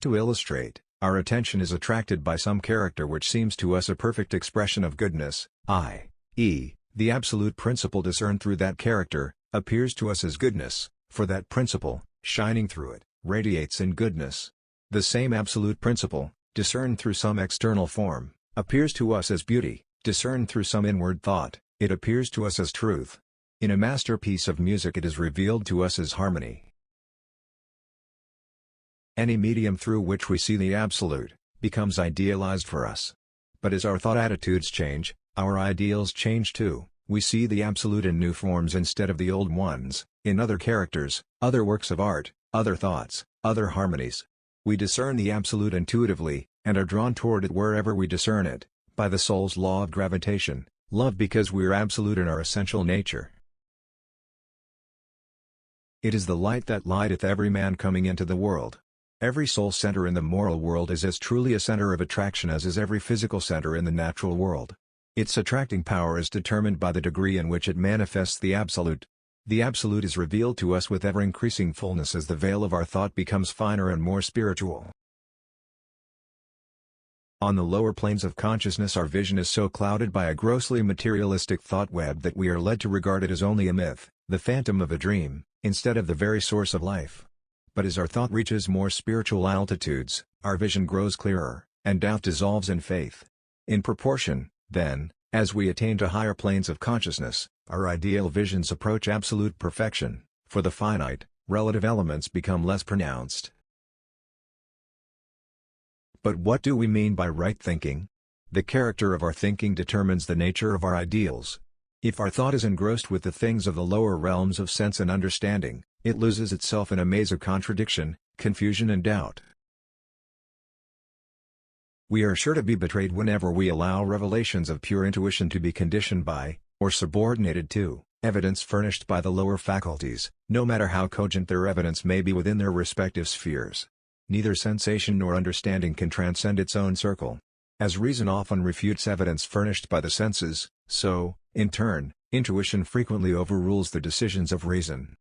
To illustrate, our attention is attracted by some character which seems to us a perfect expression of goodness, i.e., the absolute principle discerned through that character, appears to us as goodness, for that principle, shining through it, radiates in goodness. The same absolute principle, discerned through some external form, appears to us as beauty, discerned through some inward thought, it appears to us as truth. In a masterpiece of music it is revealed to us as harmony. Any medium through which we see the absolute, becomes idealized for us. But as our thought attitudes change, our ideals change too. We see the absolute in new forms instead of the old ones, in other characters, other works of art, other thoughts, other harmonies. We discern the absolute intuitively, and are drawn toward it wherever we discern it, by the soul's law of gravitation, love because we are absolute in our essential nature. It is the light that lighteth every man coming into the world. Every soul center in the moral world is as truly a center of attraction as is every physical center in the natural world. Its attracting power is determined by the degree in which it manifests the absolute. The absolute is revealed to us with ever-increasing fullness as the veil of our thought becomes finer and more spiritual. On the lower planes of consciousness our vision is so clouded by a grossly materialistic thought web that we are led to regard it as only a myth, the phantom of a dream, instead of the very source of life. But as our thought reaches more spiritual altitudes, our vision grows clearer, and doubt dissolves in faith. In proportion, then, as we attain to higher planes of consciousness, our ideal visions approach absolute perfection, for the finite, relative elements become less pronounced. But what do we mean by right thinking? The character of our thinking determines the nature of our ideals. If our thought is engrossed with the things of the lower realms of sense and understanding, it loses itself in a maze of contradiction, confusion and doubt. We are sure to be betrayed whenever we allow revelations of pure intuition to be conditioned by, or subordinated to, evidence furnished by the lower faculties, no matter how cogent their evidence may be within their respective spheres. Neither sensation nor understanding can transcend its own circle. As reason often refutes evidence furnished by the senses, so, in turn, intuition frequently overrules the decisions of reason.